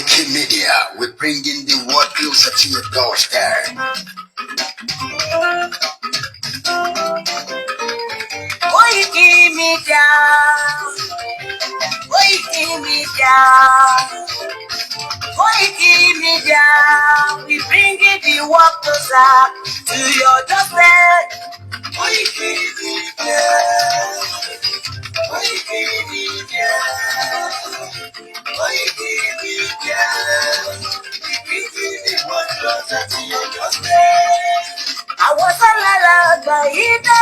Koiki Media, we're bringing the world closer to your doorstep. Koiki Media, Koiki Media, Koiki Media, we bringing the world closer to your doorstep. Koiki Media, Koiki Media, Koiki Media, we bringing the world closer to your doorstep. Àwọn sọ́lára ọgbà yìí dá,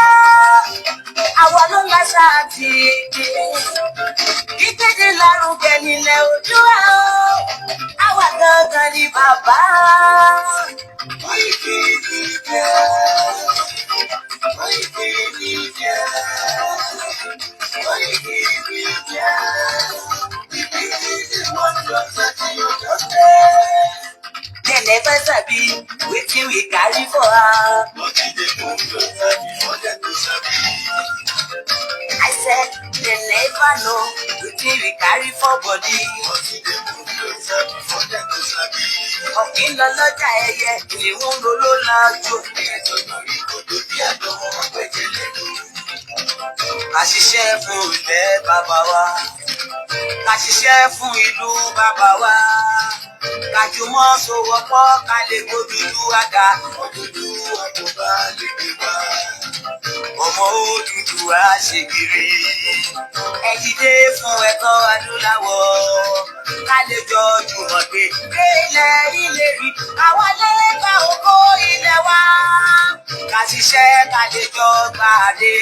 àwa ló láṣà àti èdè. Ìkéde lárugẹ nílẹ̀ Oòduà o, àwa gangan ni bàbá. Koiki Media, Koiki Media, Koiki Media, we bring the world closer to your doorstep. Dem never sabi wetin we carry for am. I said dem never know wetin we carry for body. Ọ̀kìn lọ lọ́jà ẹyẹ, ìwọ̀n ló lájú. Ká ṣiṣẹ́ fún ilẹ̀ bàbá wa, ká ṣiṣẹ́ fún ìlú bàbá wa. Kájùmọ̀ sowọ́pọ̀ ká lè gbódúdú àga. Odùduwà tó bá lè gbé wá. Ọmọ Odùduwà ṣègìrì. Ẹ dìde fún ẹ̀kọ́ adúláwọ̀. Ká lè jọ jùmọ̀ gbé ilẹ̀ ìlérí. Àwa lè gba ògo ilẹ̀ wa. Ká ṣiṣẹ́ ká lè jọ gbàdé.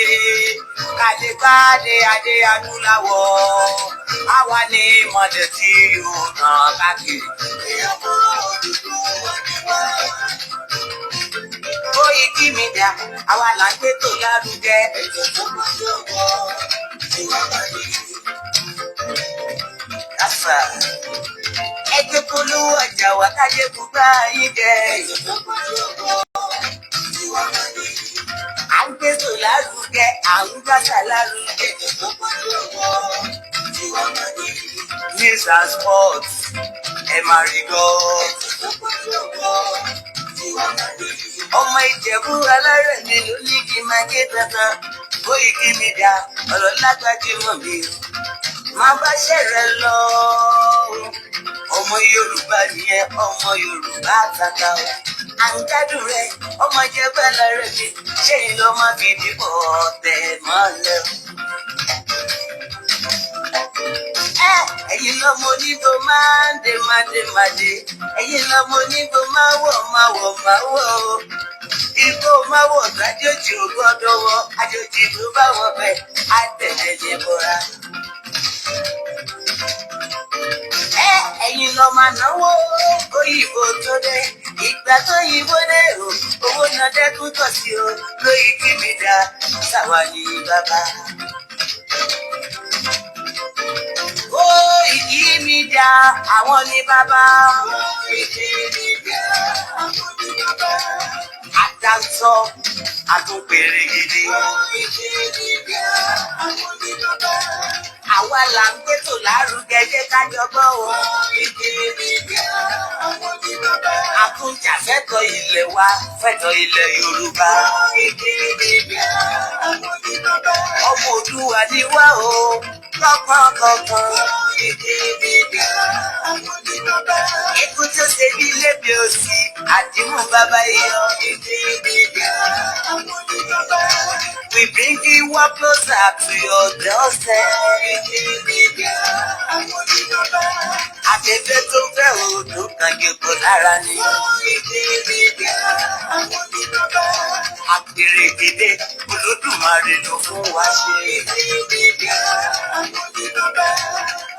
Ká lè gbàdé adé adúláwọ̀. Àwa ni mọ̀lẹ̀ tí yóò ràn káàkiri. Koiki Media, àwa là ń gbé tó lárugẹ. Ẹgbẹ́ polówó ọjà wa kájé gbogbo ayé jẹ. À ń gbé tó lárugẹ, à ń gbàgbà lárugẹ. News and sports, ẹ máa rí gbọ́. Ọmọ Ìjẹ̀bú alárẹ̀mí ló ní kí n máa ké dandan. Koiki Media, ọ̀rọ̀ lágbájú mọ̀ mi. Máa bá ṣẹ̀rẹ̀ lọ. Ọmọ Yorùbá nìyẹn, ọmọ Yorùbá àtàtà o. À ń gbádùn rẹ̀, ọmọ Ìjẹ̀bú alárẹ̀mí. Ṣé ìlú ọmọ gidi bọ̀ tẹ̀ mọ́lẹ̀ o? Ẹ̀yin lọmọ onígbò máa ń dé mádémádé. Ẹ̀yin lọmọ onígbò máa wọ̀ o. Igbó máa wọ̀ lájòjì ò gbọ́dọ̀ wọ. Àjòjì tó bá wọ bẹ̀ á tẹ̀lé lè bọ́ra. Ẹ̀yin lọ máa náwó òyìnbó tó dé. Ìgbà tó yìnbó dé o, owó náà dẹ́kun tọ̀ sí o. Koiki Media, ṣàwa ni bàbá. Koiki Media, àwọn ni bàbá. Koiki Media, àwọn ni bàbá. Àdáńsọ, àtúnpèrè gidi. Koiki Media, àwọn ni bàbá. Àwa là ń gbé tò lárugẹ jẹ́ ká jọgbọ́ o. Koiki Media, àwọn ni bàbá. Àtúnjà fẹ́tọ̀ ilẹ̀ wa, fẹ́tọ̀ ilẹ̀ Yorùbá. Koiki Media, àwọn ni bàbá. Ọmọ Oòduà ni wá o. Kọ̀ọ̀kan. Koiki Media, àwọn ni bàbá. Ikú tó ṣe bí lébi òsì, àdìmú bàbá iyọ̀. Koiki Media, àwọn ni bàbá. We bring you up closer to your doorstep. Koiki Media, àwọn ni bàbá. Afẹ́fẹ́ tó fẹ́ òòdù kan gẹ̀gọ́ lára ni. Koiki Media, àwọn ni bàbá. Àpèrè gèdè Olódùmarè ló fún wa ṣe. Koiki Media, àwọn ni bàbá.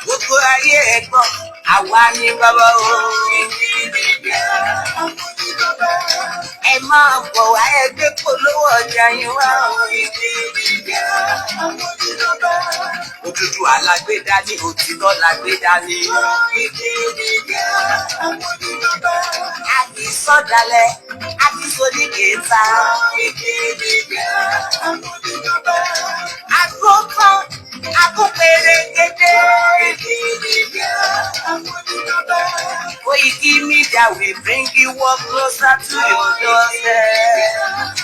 Gbogbo ayé ẹ̀gbọ́n, àwa ni bàbá o. Koiki Media, àwọn ni bàbá. Ẹ máa bọ̀ wá ẹgbẹ́ polówó ọjà yín wá o. Koiki Media, àwọn ni bàbá. Odùduwà lágbèdá ní òtítọ́ lágbèdá ní. Koiki Media, àwọn ni bàbá. Àti sọ̀dálẹ̀, àti sódìkẹta. Koiki Media, àwọn ni bàbá. Àgbọ̀kan, àkópèrè kété. Koiki Media, àwọn ni bàbá. media will bring you work closer to your doorstep.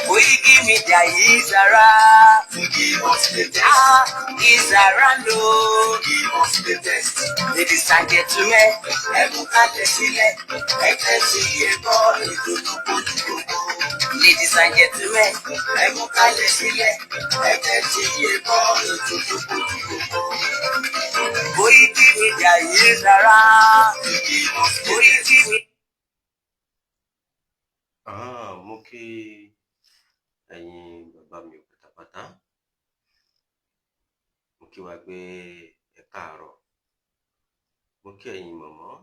Koiki Media is around. Give us the test. Is around, oh. Give us the test. Ladies and gentlemen, Ẹ̀bùn kalẹ̀ sílẹ̀. Ẹ̀tẹ́ sí ẹ̀kọ́ ètò tó kojú gbogbo. ladies and gentlemen, Ẹ̀bùn kalẹ̀ sílẹ̀. Ẹ̀tẹ́ sí ẹ̀kọ́ ètò tó kojú gbogbo. Koiki Media is around. Give us the test. Koiki Media. Mo kí ẹ̀yin bàbá mi pátápátá. Mo kí wa pé ẹ káàárọ̀. Mo kí ẹ̀yin mọ̀mọ́.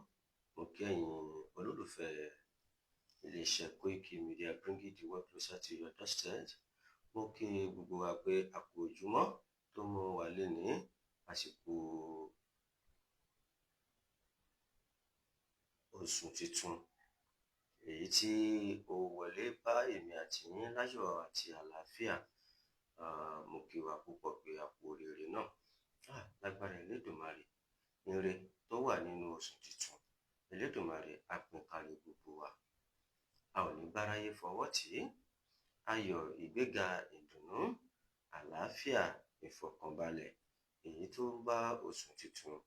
Mo kí ẹ̀yin olólùfẹ́ iléeṣẹ́ Koiki Media bringing the world closer to your doorstep. Mo kí gbogbo wa pé a kú ojúmọ́ tó mú wa lénìí àsìkò oṣù tuntun èyí tí ó wọlé bá èmi àti yín láyọ̀ àti àlàáfíà. Mo kí wa púpọ̀ pé a kú oríire náà. Lágbára Elédùmarè, ire tó wà nínú oṣù tuntun, Elédùmarè á pín kárí gbogbo wa. A ò ní báráyé fọwọ́ tì í. Ayọ̀, ìgbéga, ìdùnnú, àlàáfíà, ìfọ̀kànbalẹ̀ èyí tó ń bá oṣù tuntun,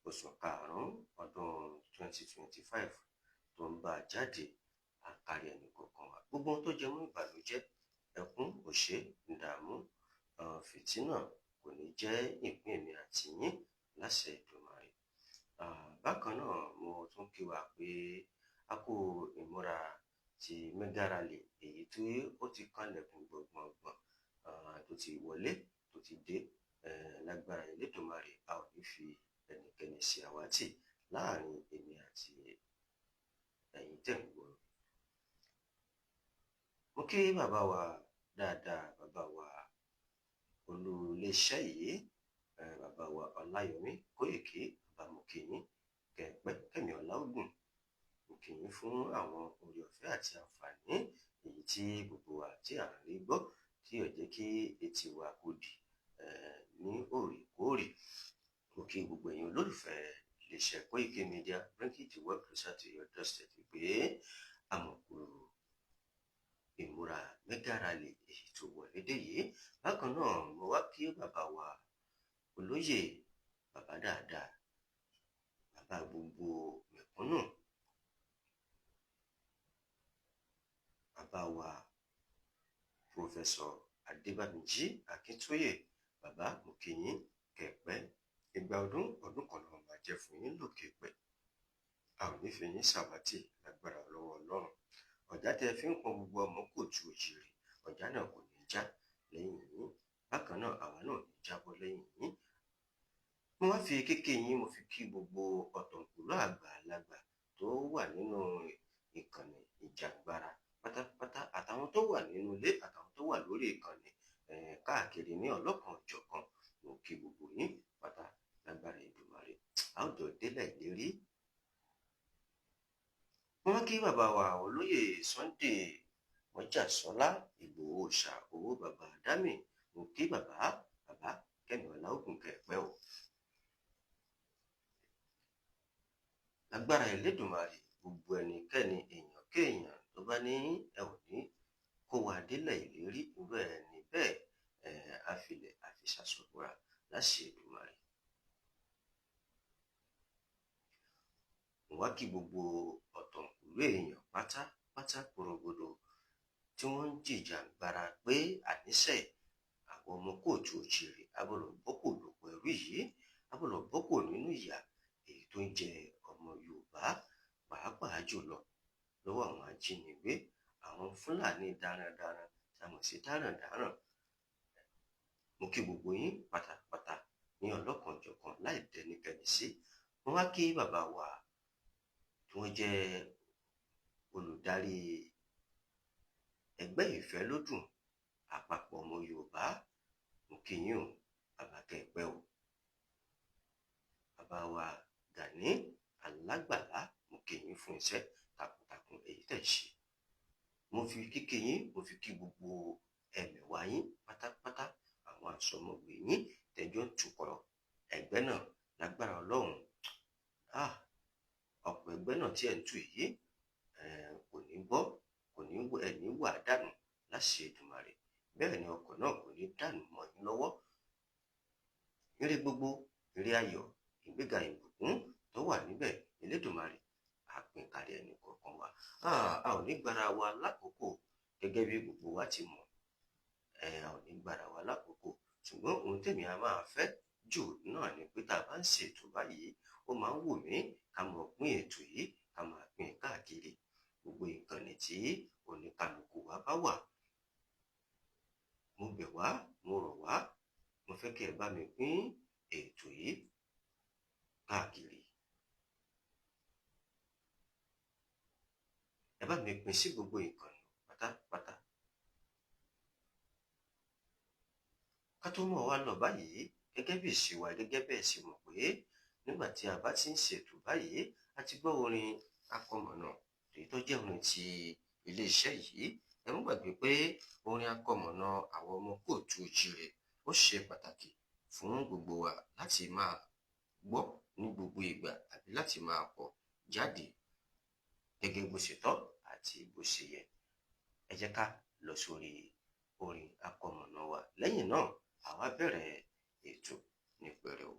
oṣù karùn-ún ọdún 2025 tó ń bá jáde àkárí ẹnì kọ̀ọ̀kan wa. Gbogbo ohun tó jẹ mọ́ ìbànújẹ́, ẹkún, òṣè, ìdààmú, fìtínà kò ní jẹ́ ìpín èmi àti yín láṣẹ Èdùmàrè. Bákan náà mo tún kí wa pé a kú ìmúra ti mega rally èyí tí ó ti kànlẹ̀kùn gbọ̀ngbọ̀ngbọ̀n tó ti wọlé tó ti dé. Lágbára Elédùmarè, a ò ní fi ẹnikẹ́ni ṣe àwátì láàrin èmi àti ẹ̀yin tẹ̀ ń gbọ́. Mo kí bàbá wa dáadáa, bàbá wa olú iléeṣẹ́ yìí, bàbá wa Ọláyọmí Kóìkí. Bàbá, mo kí yín kẹ̀pẹ́ kẹ̀mí ọlá ògùn. Mo kí yín fún àwọn oore ọ̀fẹ́ àti àǹfààní èyí tí gbogbo wa tí à ń rí gbọ́ tí ò jẹ́ kí etí wa kó di ní òrèkóòrè. Mo kí gbogbo ẹ̀yin olólùfẹ́ iléeṣẹ́ Koiki Media bringing the world closer to your doorstep pé àmọ̀kù ìmúra mega rally èyí tó wọlé dé yìí. Bákan náà mo wá kí bàbá wa olóyè, bàbá dáadáa, bàbá gbogbo mẹ̀kúnnù, bàbá wa Professor Adébámíjí Akíntóyè. Bàbá, mo kí yín kẹ̀pẹ́. Ìgbà ọdún kan náà máa jẹ́ fún yín lókè pẹ́. A ò ní fi yín ṣàwátì lágbára lọ́wọ́ Ọlọ́run. Ọ̀já tẹ́ fi ń pọn gbogbo ọmọ kò ju òjìrì, ọ̀já náà kò ní já lẹ́yìn yín. Bákan náà àwa náà ní jábọ́ lẹ́yìn yín. Mo wá fi kéké yín, mo fi kí gbogbo ọ̀tọ̀kùlú àgbàlagbà tó wà nínú ìkànnì ìjàgbara pátápátá, àtàwọn tó wà nínú ilé àtàwọn tó wà lórí ìkànnì káàkiri ní ọlọ́kan òjọ̀kan. Mo kí gbogbo yín pátá lágbára Èdùmàrè. A ó jọ délẹ̀ ìlérí. Wọ́n kí bàbá wa olóyè Sunday Mọ́jàsọ́lá Ìgbòho Òòṣà owó bàbá Dámì. Mo kí bàbá kẹ́mi ọlá ògùn kẹ̀pẹ́ o. Lágbára Elédùmarè, gbogbo ẹnikẹ́ni èèyàn kéèyàn tó bá ní ẹ ò ní kó wa délẹ̀ ìlérí, irú ẹni bẹ́ẹ̀ àfilẹ̀ àfi ṣàṣọ̀bọ̀ra láṣẹ Èdùmàrè. Mo wá kí gbogbo ọ̀tọ̀kùlú èèyàn pátápátá porogodo tí wọ́n ń jìjàgbara pé àníṣe àwọn ọmọ kóòtù òjìrì abọ́lọ̀ bọ́kò lòpọ̀ ẹrú yìí, abọ́lọ̀ bọ́kò nínú ìyà èyí tó ń jẹ ọmọ Yorùbá pàápàá jùlọ lọ́wọ́ àwọn ajínigbé, àwọn Fúlàní darandaran tí a mọ̀ sí darandaran. Mo kí gbogbo yín pátápátá ní ọlọ́kanòjọ̀kan láì dẹnikẹ́ni sí. Mo wá kí bàbá wa tí wọ́n jẹ́ olùdarí ẹgbẹ́ ìfẹ́lódùn àpapọ̀ ọmọ Yorùbá. Mo kí yín o, bàbá kẹ̀pẹ́ o. Bàbá wa Gani Alágbàlá, mo kí yín fún iṣẹ́ takuntakun èyí tẹ̀ ṣe. Mo fi kíkí yín, mo fi kí gbogbo ẹ̀mẹ̀wá yín pátápátá, àwọn àsọmọgbè yín tẹjọ́ ń tukọ̀ ẹgbẹ́ náà. Lágbára Ọlọ́run, ọ̀pọ̀ ẹgbẹ́ náà tí ẹ̀ ń tù yìí kò ní gbọ́, kò ní ẹ̀ní wà dànù láṣẹ Èdùmàrè, bẹ́ẹ̀ ni ọkọ̀ náà kò ní dànù mọ́ yín lọ́wọ́. Ire gbogbo, ire ayọ̀, ìgbéga ìbùkún tó wà níbẹ̀ Elédùmarè àpínkárí ẹnì kọ̀ọ̀kan wa. A ò ní gbára wa lákòókò gẹ́gẹ́ bí gbogbo wa ti mọ̀, a ò ní gbára wa lákòókò, ṣùgbọ́n ohun tèmi a máa fẹ́ jù náà ni pé tá a bá ń ṣètò báyìí, ó máa ń wù mí ká mọ̀ pín ètò yìí, ká máa pín káàkiri gbogbo ìkànnì tí oníkálukú wa bá wà. Mo bẹ̀ wá, mo rọ̀ wá, mo fẹ́ kí ẹ bá mi pín ètò yìí káàkiri. Ẹ bá mi pín sí gbogbo ìkànnì pátápátá. Ká tó mọ̀ wá lọ báyìí, gẹ́gẹ́ bí ìṣe wa, gẹ́gẹ́ bẹ́ẹ̀ sì mọ̀ pé nígbà tí a bá ti ń ṣètò báyìí, a ti gbọ́ orin akọmọ̀nà èyí tó jẹ́ orin ti iléeṣẹ́ yìí. Ẹ má gbàgbé pé orin akọmọ̀nà àwọn ọmọ kóòtù òjíire ó ṣe pàtàkì fún gbogbo wa láti máa gbọ́ ní gbogbo ìgbà àbí láti máa kọ jáde gẹ́gẹ́ bó ṣe tọ́ àti bó ṣe yẹ. Ẹ jẹ́ ká lọ sórí orin akọmọ̀nà wa, lẹ́yìn náà àwa bẹ̀rẹ̀ ètò ní pẹrẹu.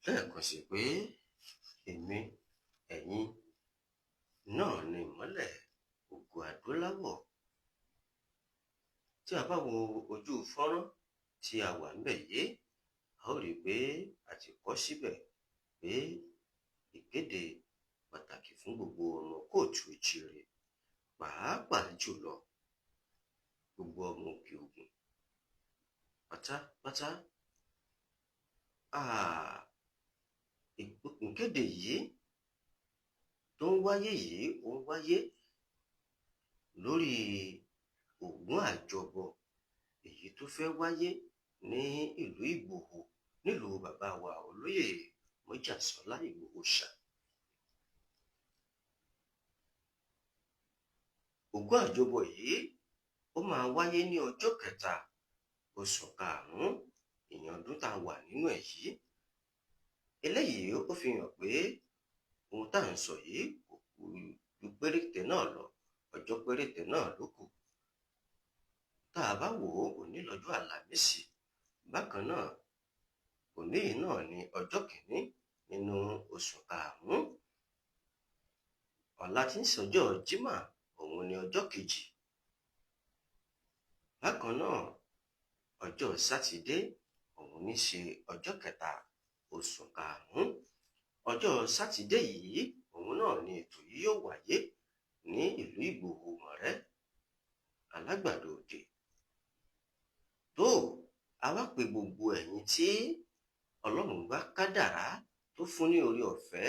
Lẹ́ẹ̀kan sí pé èmi, ẹ̀yin náà ni ìmọ́lẹ̀ ògo adúláwọ̀. Tí a bá wo ojú fọ́nrán tí a wà níbẹ̀ yìí, a ó rí i pé a ti kọ síbẹ̀ pé ìkéde pàtàkì fún gbogbo ọmọ kóòtù òjíire, pàápàá jùlọ gbogbo ọmọ Òkè Ògùn pátápátá. Ìkéde yìí tó ń wáyé yìí, ó ń wáyé lórí Ògún àjọbọ èyí tó fẹ́ wáyé ní ìlú Ìgbòho, nílùú bàbá wa olóyè Mọ́jàsọ́lá Ìgbòho ṣà. Ògún àjọbọ yìí ó máa wáyé ní ọjọ́ 3 oṣù karùn-ún ìyẹn ọdún tá a wà nínú ẹ̀ yìí. Eléyìí ó fi hàn pé ohun tá à ń sọ yìí kò kù ju péréte náà lọ, ọjọ́ péréte náà ló kù. Tá a bá wò ó, òní lọ́jọ́ Àlàmísì, bákan náà òní yìí náà ni ọjọ́ 1 nínú oṣù karùn-ún. Ọ̀la tí ń ṣọjọ́ Jímà, òun ni ọjọ́ 2. Bákan náà ọjọ́ Sátidé, òun ní ṣe ọjọ́ 3 oṣù karùn-ún. Ọjọ́ Sátidé yìí, òun náà ni ètò yìí yóò wáyé ní ìlú Ìgbòho Mọ̀rẹ́, Alágbàdo Òde. Tó a wá pè gbogbo ẹ̀yin tí Ọlọ́run bá kádàrá tó fún ní orí ọ̀fẹ́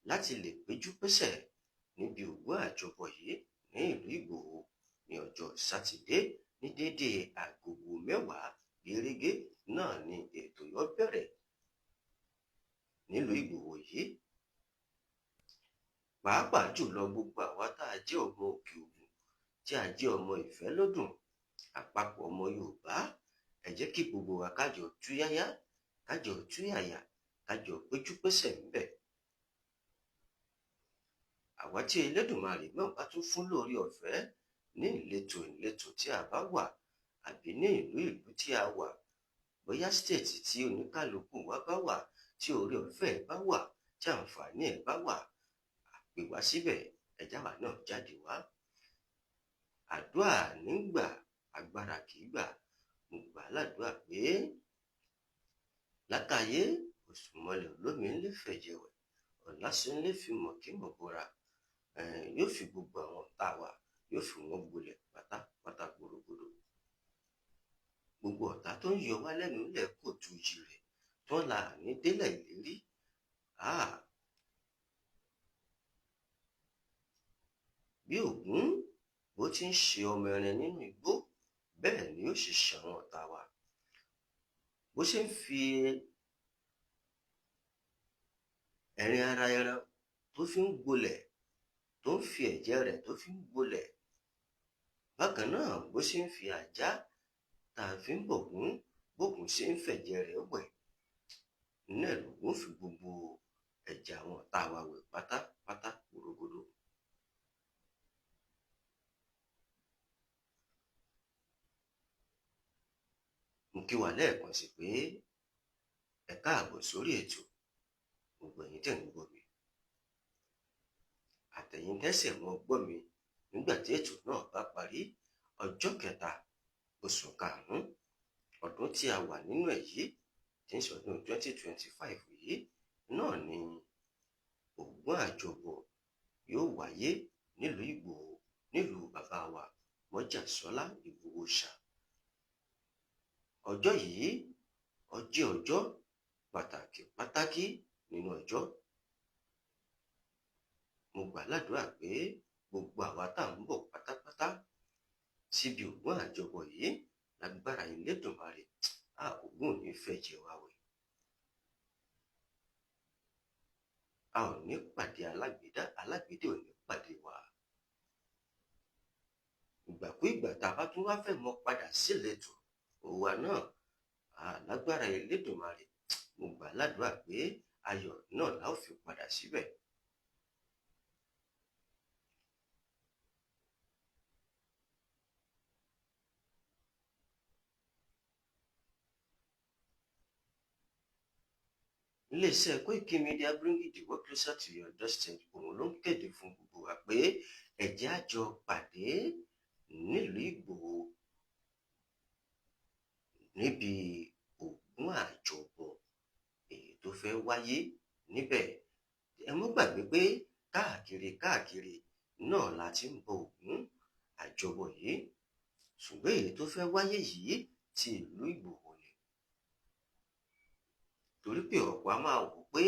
láti lè péjú pésẹ̀ níbi Ògún àjọbọ yìí ní ìlú Ìgbòho ní ọjọ́ Sátidé ní déédéé agogo 10 gẹ́rẹ́gẹ́ náà ni ètò yóò bẹ̀rẹ̀ nílùú Ìgbòho yìí. Pàápàá jùlọ gbogbo àwa tá jẹ́ ọmọ òkè ògùn tí a jẹ́ ọmọ ìfẹ́ lódùn àpapọ̀ ọmọ Yorùbá, ẹ jẹ́ kí gbogbo wa kájọ túyáyá kájọ túyàyà kájọ péjúpésẹ̀ ńbẹ̀. àwa tí Elédùmarè náà bá tún fún lórí ọ̀fẹ́ ní ìletò tí a bá wà àbí ní ìlú tí a wà, bóyá stéètì tí oníkálukú wa bá wà, tí orí ọ̀fẹ́ ẹ̀ bá wà, tí àǹfààní ẹ̀ bá wà, pè wá síbẹ̀, ẹjá wa náà jáde wá. àdúrà nígbà agbára kì í gbà. mo gbà ládùúrà pé látàyé òṣùmọ̀lẹ̀ olómi ńlẹ̀ fẹ̀jẹ̀wẹ̀ ọ̀làsúnlẹ̀ fi mọ̀kímọ̀ bóra, yóò fi gbogbo àwọn ọ̀tá wa yóò fi wọ́n gbolẹ̀ pátápátá gbòrògbòrò. gbogbo ọ̀tá tó ń yọ wá lẹ́nu lẹ̀ kò tu jì rẹ̀ tó ń la àní délẹ̀ ìlérí. bí Ògún bó ti ń ṣe ọmọ ẹran nínú igbó, bẹ́ẹ̀ ni ó ṣe ṣàwọn ọ̀tá wa. bó ṣe ń fi ẹ̀rín ara ẹran tó fi ń gbolẹ̀, tó ń fi ẹ̀jẹ̀ rẹ̀ tó fi ń gbolẹ̀, bákan náà bó ṣe ń fi àjá tá a fi ń bọ̀gún, bógun ṣe ń fẹ̀jẹ̀ rẹ̀ wẹ̀, náà l'Ògún fi gbogbo ẹ̀jẹ̀ àwọn ọ̀tá wa wẹ̀ pátápátá gbòrògbòdò. mo kí wa lẹ́ẹ̀kan sí pé ẹ káàbọ̀ sórí ètò, gbogbo ẹ̀yin tẹ̀ ń gbọ́ mi àtẹ̀yin tẹ́sẹ̀ mọ́ gbọ́ mi nígbà tí ètò náà bá parí ọjọ́ 3 oṣù karùn-ún ọdún tí a wà nínú ẹ̀ yìí, tí ń ṣọdún 2025 yìí náà ni Ògún àjọbọ̀ yóò wáyé nílùú Ìgbòho, nílùú bàbá wa Mọ́jàsọ́lá Ìgbòho ṣà. ọjọ́ yìí ó jẹ́ ọjọ́ pàtàkì nínú ọjọ́. mo gbà ládùúrà pé gbogbo àwa tá à ń bọ̀ pátápátá síbi Ògún àjọbọ̀ yìí lágbára Elédùmarè, Ògún ò ní fẹ̀jẹ̀ wa wẹ̀. a ò ní pàdé alágbèdè ò ní pàdé wa. ìgbàkúìgbà tá a bá tún wá fẹ́ mọ padà síletò òwa náà, lágbára Elédùmarè, mo gbà ládùúrà pé ayọ̀ náà la ó fi padà síbẹ̀. iléeṣẹ́ Koiki Media bringing the world closer to your doorstep, òun ló ń kéde fún gbogbo wa pé ẹ jẹ́ á jọ pàdé nílùú Ìgbòho níbi Ògún àjọbọ̀ èyí tó fẹ́ wáyé níbẹ̀. ẹ mọ́ gbàgbé pé káàkiri náà la ti ń bọ Ògún àjọbọ̀ yìí, ṣùgbọ́n èyí tó fẹ́ wáyé yìí ti ìlú Ìgbòho ni. torí pé ọ̀pọ̀ a máa wò pé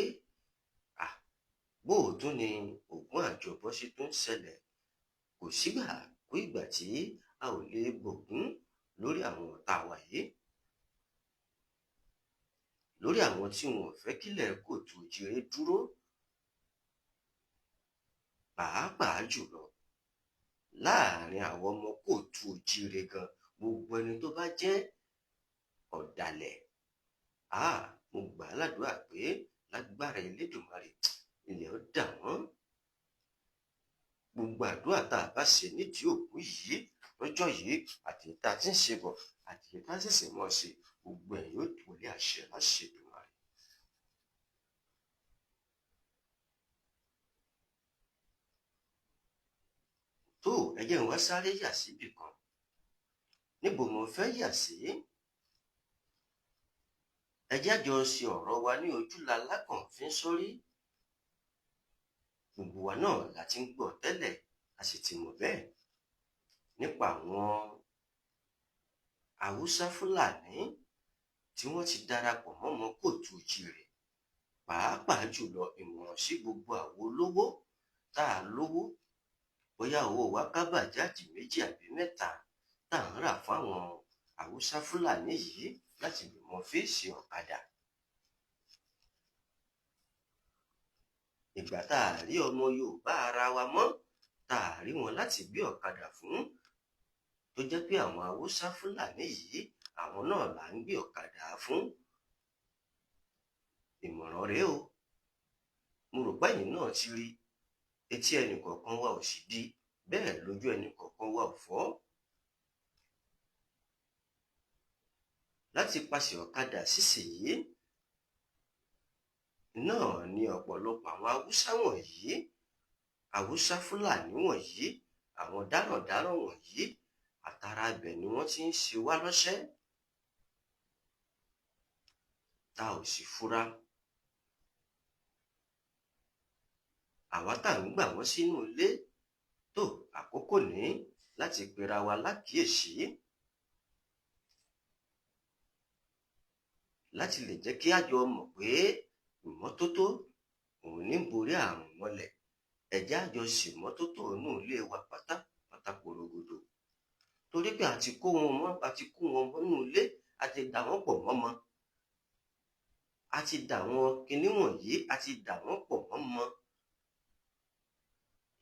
bóòtún ni Ògún àjọbọ̀ ṣe tún ṣẹlẹ̀. kò sígbà kó ìgbà tí a ò lè gbògún lórí àwọn ọ̀tá wa yìí, lórí àwọn tí wọn ò fẹ́ kílẹ̀ kóòtù òjíire dúró, pàápàá jùlọ láàrin àwọn ọmọ kóòtù òjíire gan. gbogbo ẹni tó bá jẹ́ ọ̀dàlẹ̀, mo gbà á ládùúrà pé lágbára Elédùmarè ilẹ̀ ó dà wọ́n. gbogbo àdúrà tá a bá ṣe nídìí òkú yìí lọ́jọ́ yìí, àti tá a ti ń ṣe bọ̀ àti tá a ṣẹ̀ṣẹ̀ mọ́ ṣe, gbogbo ẹ̀ yóò wọlé àṣẹ láṣẹ Èdùmàrè. tó ẹ jẹ́ n wá sáré yà síbì kan. níbo mo fẹ́ yà sí? ẹ jẹ́ á jọ ṣe ọ̀rọ̀ wa ní ojúla lákànfín sórí. gbogbo wa náà la ti ń gbọ́ tẹ́lẹ̀, a sì ti mọ̀ bẹ́ẹ̀ nípa àwọn Haúsá Fúlàní tí wọ́n ti darapọ̀ mọ́ ọmọ kóòtù òjíire. pàápàá jùlọ ìmọ̀ràn sí gbogbo àwọn olówó tá a lówó, bóyá owó wa ká bàjáàjì 2 àbí 3 tá à ń rà fáwọn Haúsá Fúlàní yìí láti lè mọ fèsì ọ̀kadà. ìgbà tá a rí ọmọ Yorùbá ara wa mọ́, tá a rí wọn láti gbé ọ̀kadà fún tó jẹ́ pé àwọn Haúsá Fúlàní yìí àwọn náà là ń gbé ọ̀kadà fún. Ìmọ̀ràn rèé o, mo rò pé ẹ̀yin náà ti rí, etí ẹnìkọ̀ọ̀kan wa ò sì di, bẹ́ẹ̀ lójú ẹnìkọ̀ọ̀kan wa ò fọ́. Láti pàṣẹ ọ̀kadà ṣíṣe yìí náà ni ọ̀pọ̀lọpọ̀ àwọn Haúsá wọ̀nyí, Haúsá Fúlàní wọ̀nyí, àwọn dáràndáràn wọ̀nyí, àtàrà ibẹ̀ ni wọ́n ti ń ṣe wá lọ́ṣẹ́. Tá ò sì fura. Àwa tá ń gbà wọ́n sínú ilé tó àkókò ní láti pera wa lákìíyèsí, láti lè jẹ́ kí a jọ mọ̀ pé ìmọ́tótó òun ní borí àrùn mọ́lẹ̀. Ẹ jẹ́ a jọ ṣèmọ́tótó inú ilé wa pátápátá porogodo, torí pé a ti kó wọn mọ́ nínú ilé, a ti dà wọ́n pọ̀ mọ́mọ́, a ti dà wọn kinní wọ̀nyí, a ti dà wọ́n pọ̀ mọ́mọ́.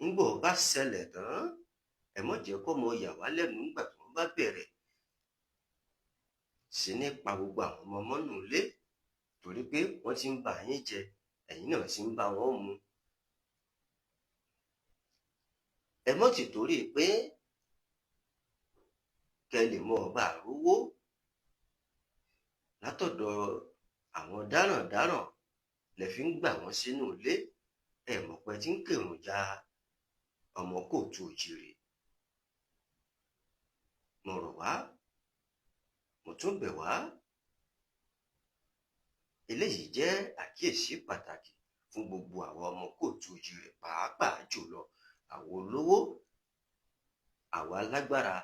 Ńgbò bá ṣẹlẹ̀ tán, ẹ mọ̀ jẹ́ kó mọ yà wá lẹ́nu nígbà tí wọ́n bá bẹ̀rẹ̀ sí ní pa gbogbo àwọn ọmọ mọ́nú ilé, torí pé wọ́n ti ń bà yín jẹ, ẹ̀yin náà ti ń bá wọn mu. Ẹ mọ̀ ti torí pé kẹ́ lè mọ ọba àrówó látọ̀dọ̀ àwọn dáràndáràn lẹ fi ń gbà wọ́n sínú ilé, ẹ mọ̀ pé tí ń kèròjà ọmọ kóòtù òjìrè. Mo rọ̀ wá, mo tún bẹ̀ wá, eléyìí jẹ́ àkíyèsí pàtàkì fún gbogbo àwọn ọmọ kóòtù òjìrè, pàápàá jùlọ àwọn olówó, àwa alágbára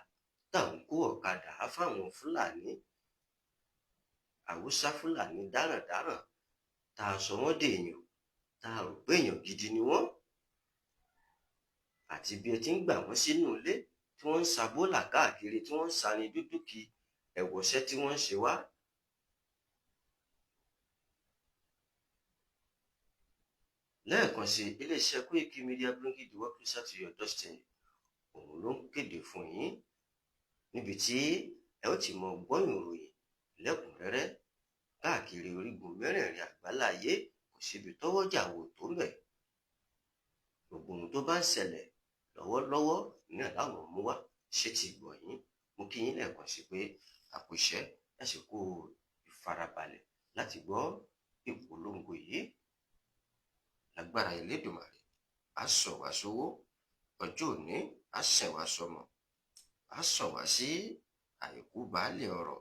tá à ń kó ọ̀kadà fáwọn Fúlàní, Haúsá Fúlàní dáràndáràn tá a sọ wọ́n dèèyàn, tá a rò pé èèyàn gidi ni wọ́n, àti bí ẹ ti ń gbà wọ́n sínú ilé tí wọ́n ń sa bólà káàkiri, tí wọ́n ń sani dúdú kí ẹ̀wọ̀ṣẹ́ tí wọ́n ń ṣe wá. Lẹ́ẹ̀kan sí, iléeṣẹ́ Koiki Media bringing the work closer to your doorstep òun ló ń kéde fún yín, níbi tí ẹ ó ti mọ gbọ́ ìròyìn lẹ́kùnrẹ́rẹ́ káàkiri orígun mẹ́rẹ̀ẹ̀rin àgbáláyé, kò síbi tọ́wọ́jà wò tó bẹ̀. Gbogbo ohun tó bá ń ṣẹlẹ̀ lọ́wọ́lọ́wọ́ ní àláwọ̀ mú wá ṣé ti gbọ̀ yín. Mo kí yín lẹ́ẹ̀kan sí pé àpòṣẹ́ ẹ sì kú ìfarabalẹ̀ láti gbọ́ ìpolongo yìí. Lágbára Elédùmarè, á sọ wá sówó, ọjọ́ òní á sẹ̀ wá sọmọ, á sọ wá sí àìkú baálé ọ̀rọ̀,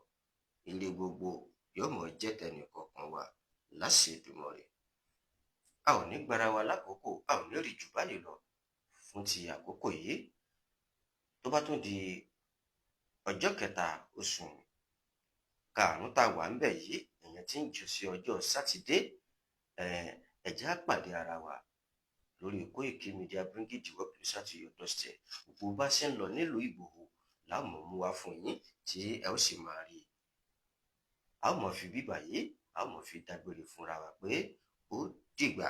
ilé gbogbo yóò mọ̀ jẹ́ tẹnìkọ̀ọ̀kan wa láṣẹ Èdùmàrè. A ò ní gbára wa lákòókò, a ò ní rí jù báyìí lọ fún ti àkókò yìí. Tó bá tún di ọjọ́ kẹta oṣù karùn-ún tá a wà ń bẹ̀ yìí, ìyẹn tí ń jù sí ọjọ́ Sátidé, ẹ jẹ́ á pàdé ara wa lórí Koiki Media bringing the work closer to your doorstep. Gbogbo bá ṣe ń lọ nílùú Ìgbòho láàmú mú wá fún yín tí ẹ ó sì máa rí. A ó mọ̀ fi bíbà yìí, a ó mọ̀ fi dágbére fúnra wa pé ó dìgbà.